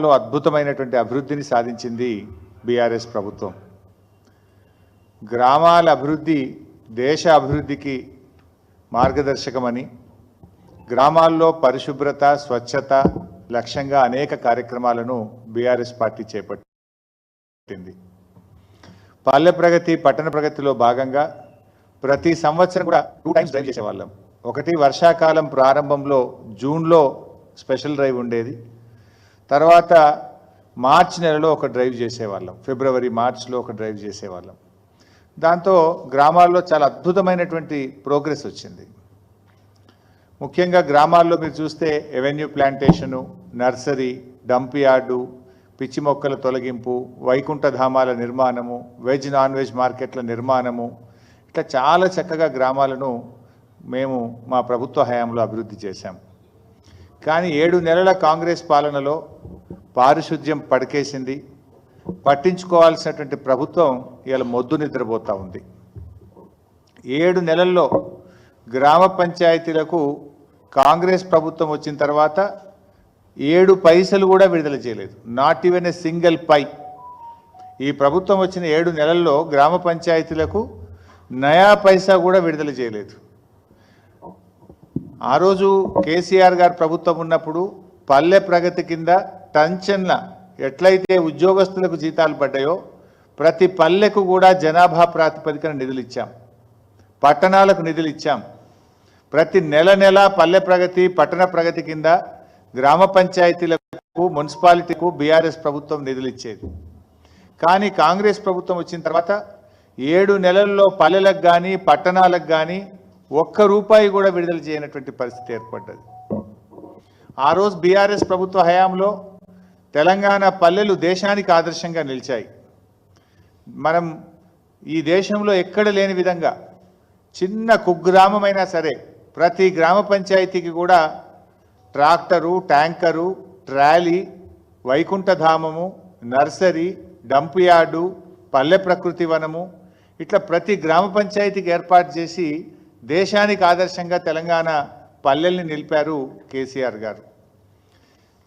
గ్రామాల్లో అద్భుతమైనటువంటి అభివృద్ధిని సాధించింది బీఆర్ఎస్ ప్రభుత్వం. గ్రామాల అభివృద్ధి దేశ అభివృద్ధికి మార్గదర్శకమని గ్రామాల్లో పరిశుభ్రత స్వచ్ఛత లక్ష్యంగా అనేక కార్యక్రమాలను బీఆర్ఎస్ పార్టీ చేపట్టింది. పల్లె ప్రగతి పట్టణ ప్రగతిలో భాగంగా ప్రతి సంవత్సరం కూడా 2 టైమ్స్ డ్రైవ్ చేసేవాళ్ళం. ఒకటి వర్షాకాలం ప్రారంభంలో జూన్లో స్పెషల్ డ్రైవ్ ఉండేది, తర్వాత మార్చి నెలలో ఒక డ్రైవ్ చేసేవాళ్ళం, ఫిబ్రవరి మార్చిలో ఒక డ్రైవ్ చేసేవాళ్ళం. దాంతో గ్రామాల్లో చాలా అద్భుతమైనటువంటి ప్రోగ్రెస్ వచ్చింది. ముఖ్యంగా గ్రామాల్లో మీరు చూస్తే avenue plantation, nursery, dump yard, పిచ్చి మొక్కల తొలగింపు, వైకుంఠ ధామాల నిర్మాణము, వెజ్ నాన్ వెజ్ మార్కెట్ల నిర్మాణము, ఇట్లా చాలా చక్కగా గ్రామాలను మేము మా ప్రభుత్వ హయాంలో అభివృద్ధి చేశాం. కానీ 7 నెలల కాంగ్రెస్ పాలనలో పారిశుద్ధ్యం పడకేసింది. పట్టించుకోవాల్సినటువంటి ప్రభుత్వం ఇవాళ మొద్దు నిద్రపోతూ ఉంది. 7 నెలల్లో గ్రామ పంచాయతీలకు కాంగ్రెస్ ప్రభుత్వం వచ్చిన తర్వాత 7 పైసలు కూడా విడుదల చేయలేదు. నాట్ ఈవెన్ ఏ సింగిల్ పై. ఈ ప్రభుత్వం వచ్చిన 7 నెలల్లో గ్రామ పంచాయతీలకు నయా పైసా కూడా విడుదల చేయలేదు. ఆ రోజు కేసీఆర్ గారు ప్రభుత్వం ఉన్నప్పుడు పల్లె ప్రగతి కింద టంచన్ల ఎట్లయితే ఉద్యోగస్తులకు జీతాలు పడ్డాయో ప్రతి పల్లెకు కూడా జనాభా ప్రాతిపదికన నిధులు ఇచ్చాం, పట్టణాలకు నిధులు ఇచ్చాం. ప్రతి నెల పల్లె ప్రగతి పట్టణ ప్రగతి కింద గ్రామ పంచాయతీలకు మున్సిపాలిటీకు బీఆర్ఎస్ ప్రభుత్వం నిధులు ఇచ్చేది. కానీ కాంగ్రెస్ ప్రభుత్వం వచ్చిన తర్వాత 7 నెలల్లో పల్లెలకు కానీ పట్టణాలకు కానీ ₹1 కూడా విడుదల చేయనటువంటి పరిస్థితి ఏర్పడ్డది. ఆ రోజు బీఆర్ఎస్ ప్రభుత్వ హయాంలో తెలంగాణ పల్లెలు దేశానికి ఆదర్శంగా నిలిచాయి. మనం ఈ దేశంలో ఎక్కడ లేని విధంగా చిన్న కుగ్రామమైనా సరే ప్రతి గ్రామ పంచాయతీకి కూడా ట్రాక్టరు, ట్యాంకరు, ట్రాలీ, వైకుంఠధామము, నర్సరీ, డంప్ యార్డు, పల్లె ప్రకృతి వనము, ఇట్లా ప్రతి గ్రామ పంచాయతీకి ఏర్పాటు చేసి దేశానికి ఆదర్శంగా తెలంగాణ పల్లెల్ని నిలిపారు కేసీఆర్ గారు.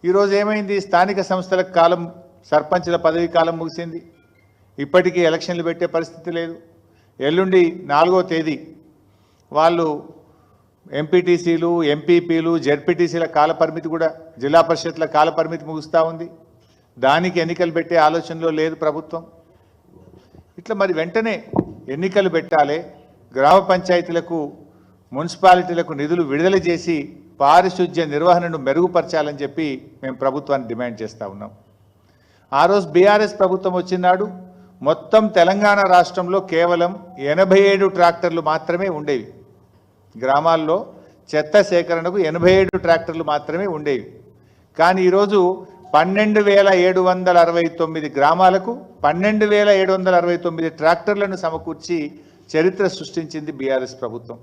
ఈరోజు ఏమైంది? స్థానిక సంస్థల కాలం, సర్పంచ్ల పదవీ కాలం ముగిసింది. ఇప్పటికీ ఎలక్షన్లు పెట్టే పరిస్థితి లేదు. ఎల్లుండి 4వ తేదీ వాళ్ళు ఎంపీటీసీలు, ఎంపీపీలు, జెడ్పీటీసీల కాలపరిమితి కూడా, జిల్లా పరిషత్ల కాలపరిమితి ముగుస్తూ ఉంది. దానికి ఎన్నికలు పెట్టే ఆలోచనలో లేదు ప్రభుత్వం. ఇట్లా మరి వెంటనే ఎన్నికలు పెట్టాలి, గ్రామ పంచాయతీలకు మున్సిపాలిటీలకు నిధులు విడుదల చేసి పారిశుద్ధ్య నిర్వహణను మెరుగుపరచాలని చెప్పి మేము ప్రభుత్వాన్ని డిమాండ్ చేస్తూ ఉన్నాం. ఆ రోజు బీఆర్ఎస్ ప్రభుత్వం వచ్చినాడు మొత్తం తెలంగాణ రాష్ట్రంలో కేవలం 87 ట్రాక్టర్లు మాత్రమే ఉండేవి. గ్రామాల్లో చెత్త సేకరణకు 87 ట్రాక్టర్లు మాత్రమే ఉండేవి. కానీ ఈరోజు 12,769 గ్రామాలకు 12,769 ట్రాక్టర్లను సమకూర్చి చరిత్ర సృష్టించింది బీఆర్ఎస్ ప్రభుత్వం.